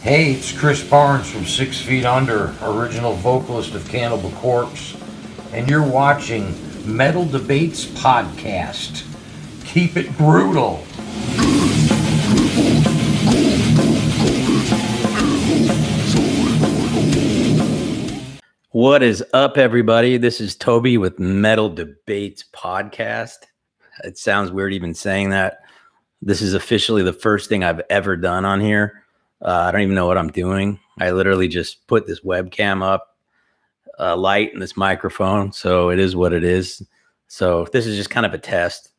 Hey, it's Chris Barnes from 6 Feet Under, original vocalist of Cannibal Corpse, and you're watching Metal Debates Podcast. Keep it brutal. What is up, everybody? This is Toby with Metal Debates Podcast. It sounds weird even saying that. This is officially the first thing I've ever done on here. I don't even know what I'm doing. I literally just put this webcam up, light, and this microphone. So it is what it is. So this is just kind of a test.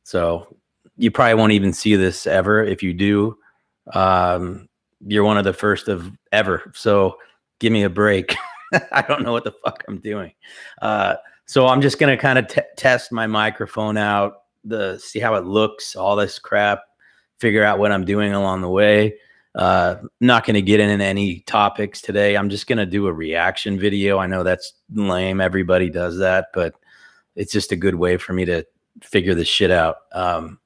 So you probably won't even see this ever. If you do, you're one of the first of ever. So give me a break. I don't know what the fuck I'm doing. So I'm just going to kind of test my microphone out, see how it looks, all this crap, figure out what I'm doing along the way. Not going to get into any topics today. I'm just going to do a reaction video. I know that's lame. Everybody does that, but it's just a good way for me to figure this shit out. I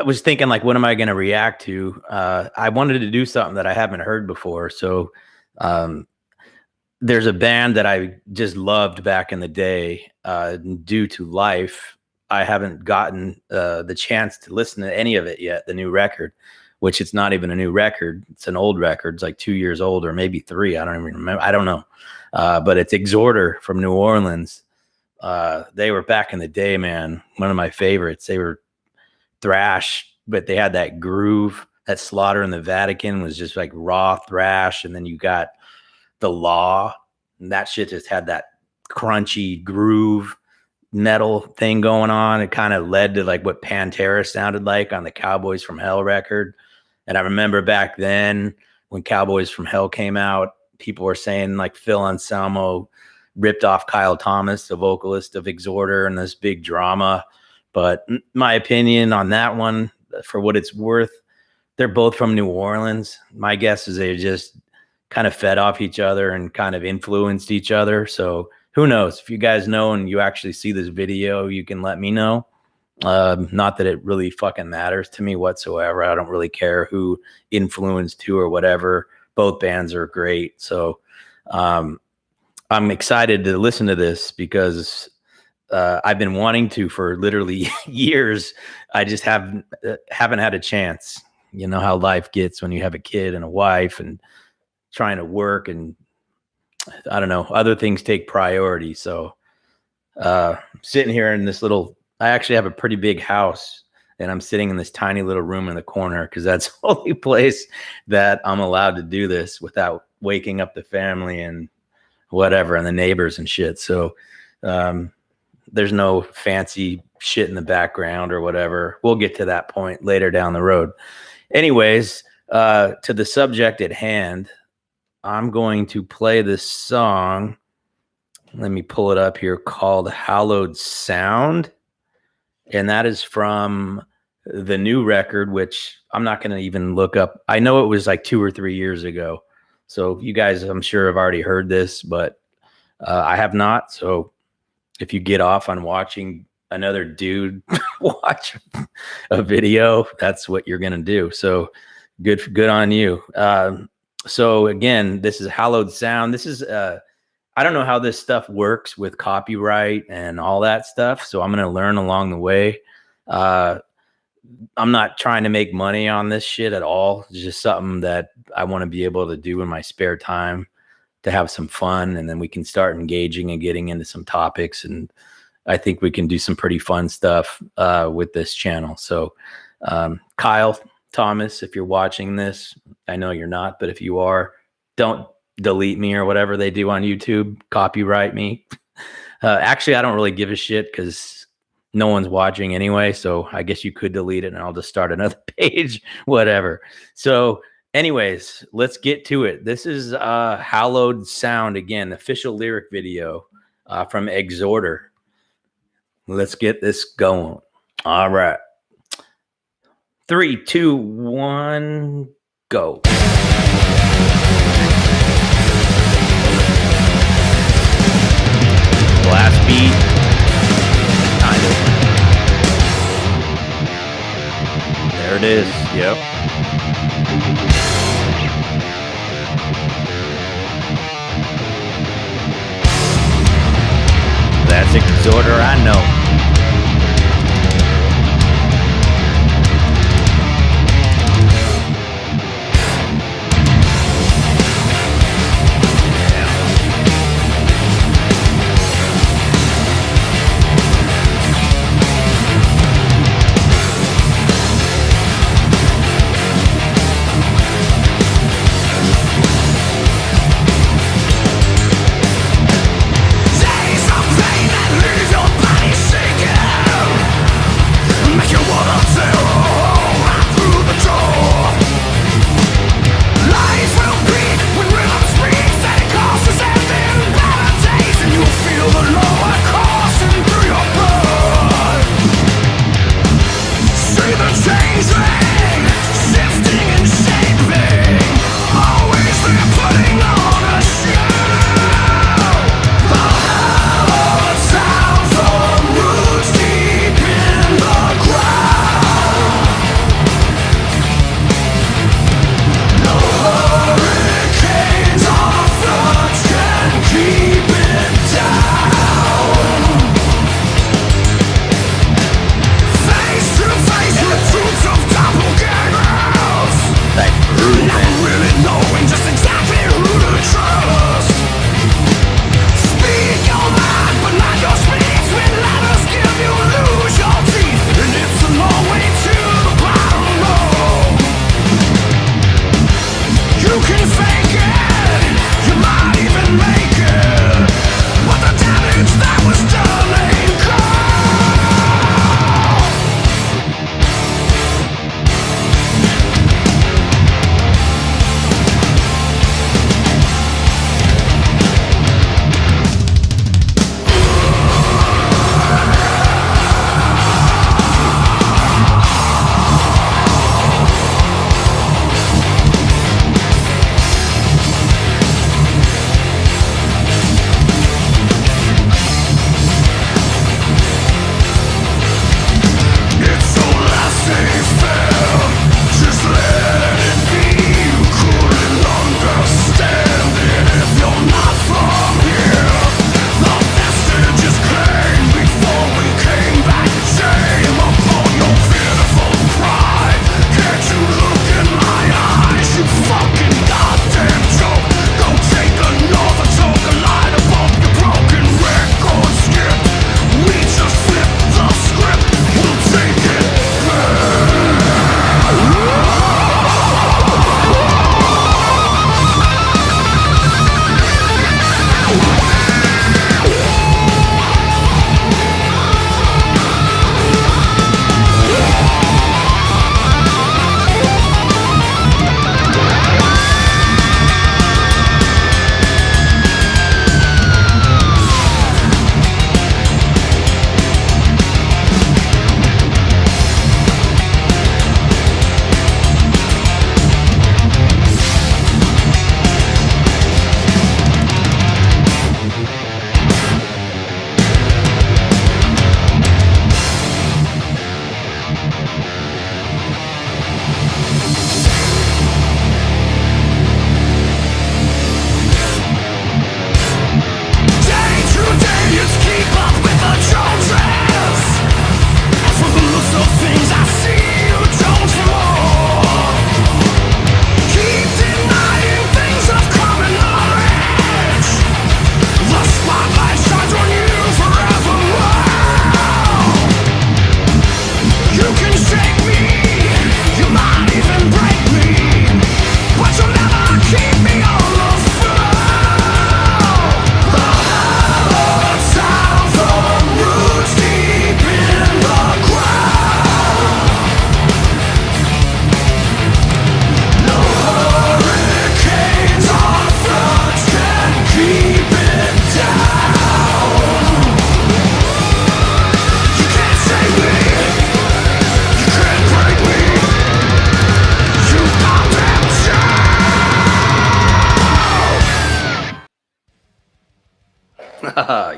was thinking, like, what am I going to react to? I wanted to do something that I haven't heard before. So there's a band that I just loved back in the day. Due to life, I haven't gotten the chance to listen to any of it yet, the new record, which it's not even a new record. It's an old record. It's like 2 years old or maybe 3. I don't even remember. I don't know. But it's Exhorder from New Orleans. They were back in the day, man, one of my favorites. They were thrash, but they had that groove. That Slaughter in the Vatican was just like raw thrash. And then you got The Law, and that shit just had that crunchy groove metal thing going on. It kind of led to like what Pantera sounded like on the Cowboys from Hell record. And I remember back then when Cowboys from Hell came out, people were saying like Phil Anselmo ripped off Kyle Thomas, the vocalist of Exhorder, and this big drama. But my opinion on that one, for what it's worth, they're both from New Orleans. My guess is they just kind of fed off each other and kind of influenced each other. So who knows? If you guys know and you actually see this video, you can let me know. Not that it really fucking matters to me whatsoever. I don't really care who influenced who or whatever. Both bands are great. So I'm excited to listen to this because I've been wanting to for literally years. I just haven't had a chance. You know how life gets when you have a kid and a wife and trying to work, and I don't know, other things take priority. So sitting here in this I actually have a pretty big house, and I'm sitting in this tiny little room in the corner because that's the only place that I'm allowed to do this without waking up the family and whatever and the neighbors and shit. So there's no fancy shit in the background or whatever. We'll get to that point later down the road. Anyways, to the subject at hand, I'm going to play this song. Let me pull it up here, called Hallowed Sound. And that is from the new record, which I'm not going to even look up. I know it was like 2 or 3 years ago. So you guys, I'm sure, have already heard this, but I have not. So if you get off on watching another dude watch a video, that's what you're going to do. So good on you. So again, this is Hallowed Sound. This is, I don't know how this stuff works with copyright and all that stuff. So I'm going to learn along the way. I'm not trying to make money on this shit at all. It's just something that I want to be able to do in my spare time to have some fun. And then we can start engaging and getting into some topics. And I think we can do some pretty fun stuff with this channel. So Kyle Thomas, if you're watching this, I know you're not, but if you are, don't delete me or whatever they do on YouTube, copyright me. Actually, I don't really give a shit because no one's watching anyway. So I guess you could delete it and I'll just start another page, whatever. So anyways, let's get to it. This is Hallowed Sound, again, the official lyric video from Exhorder. Let's get this going. All right. 3, 2, 1, go. Blast beat. Kind of. There There it is. Yep. That's Exhorder, I know.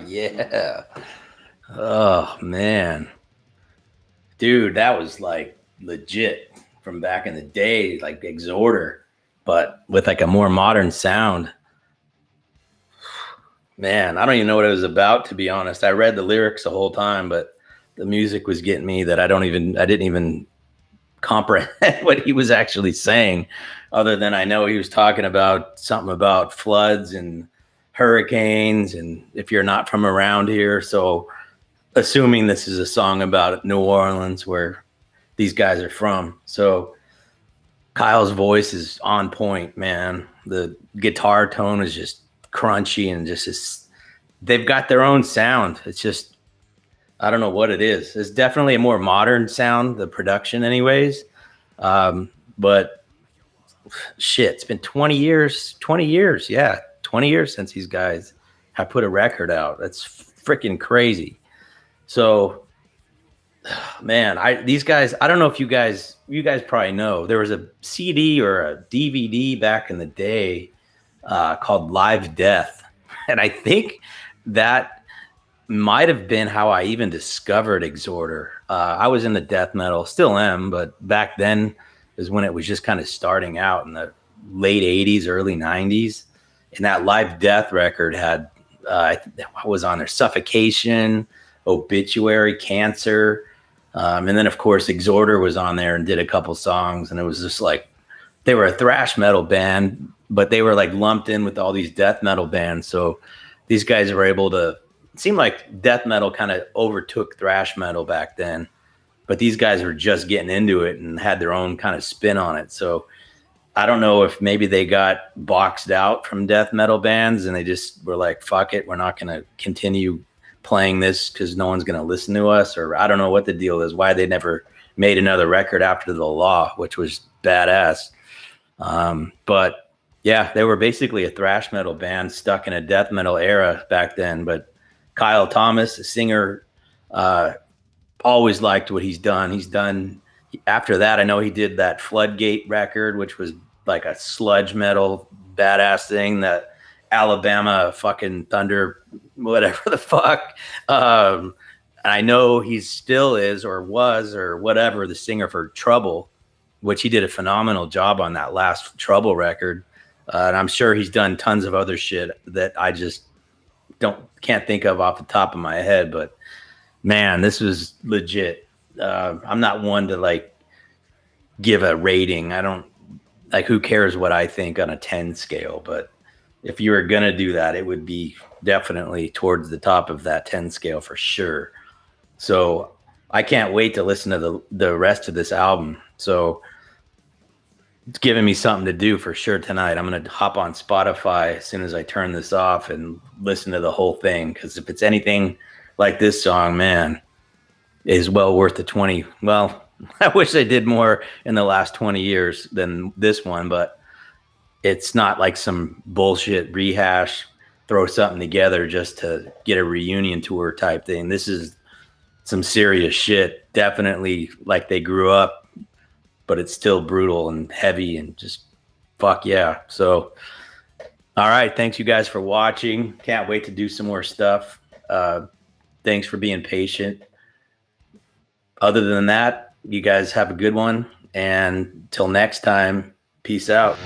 Yeah. Oh man, dude, that was like legit from back in the day, like Exhorder, but with like a more modern sound. Man, I don't even know what it was about, to be honest. I read the lyrics the whole time, but the music was getting me that I didn't even comprehend what he was actually saying, other than I know he was talking about something about floods and hurricanes, and if you're not from around here. So assuming this is a song about New Orleans, where these guys are from. So Kyle's voice is on point, man. The guitar tone is just crunchy and they've got their own sound. It's just, I don't know what it is. It's definitely a more modern sound, the production anyways. But shit, it's been 20 years. Yeah. 20 years since these guys have put a record out. That's freaking crazy. So, man, these guys, I don't know if you guys probably know, there was a CD or a DVD back in the day called Live Death. And I think that might have been how I even discovered Exhorder. I was into death metal, still am, but back then is when it was just kind of starting out in the late 80s, early 90s. And that Live Death record had, what was on there? Suffocation, Obituary, Cancer. And then, of course, Exhorder was on there and did a couple songs. And it was just like, they were a thrash metal band, but they were like lumped in with all these death metal bands. So these guys were able to, it seemed like death metal kind of overtook thrash metal back then, but these guys were just getting into it and had their own kind of spin on it. So I don't know if maybe they got boxed out from death metal bands and they just were like, fuck it, we're not going to continue playing this because no one's going to listen to us, or I don't know what the deal is, why they never made another record after The Law, which was badass. But yeah, they were basically a thrash metal band stuck in a death metal era back then. But Kyle Thomas, the singer, always liked what he's done. After that, I know he did that Floodgate record, which was like a sludge metal badass thing, that Alabama fucking Thunder, whatever the fuck. And I know he still is, or was, or whatever, the singer for Trouble, which he did a phenomenal job on that last Trouble record. And I'm sure he's done tons of other shit that I just can't think of off the top of my head. But man, this was legit. I'm not one to like give a rating. I don't like, who cares what I think on a 10 scale, but if you were going to do that, it would be definitely towards the top of that 10 scale for sure. So I can't wait to listen to the rest of this album. So it's giving me something to do for sure tonight. I'm going to hop on Spotify as soon as I turn this off and listen to the whole thing. Because if it's anything like this song, man, it is well worth the 20. Well, I wish I did more in the last 20 years than this one, but it's not like some bullshit rehash, throw something together just to get a reunion tour type thing. This is some serious shit. Definitely like they grew up, but it's still brutal and heavy and just fuck yeah. So, all right. Thanks you guys for watching. Can't wait to do some more stuff. Thanks for being patient. Other than that, you guys have a good one. And till next time, peace out.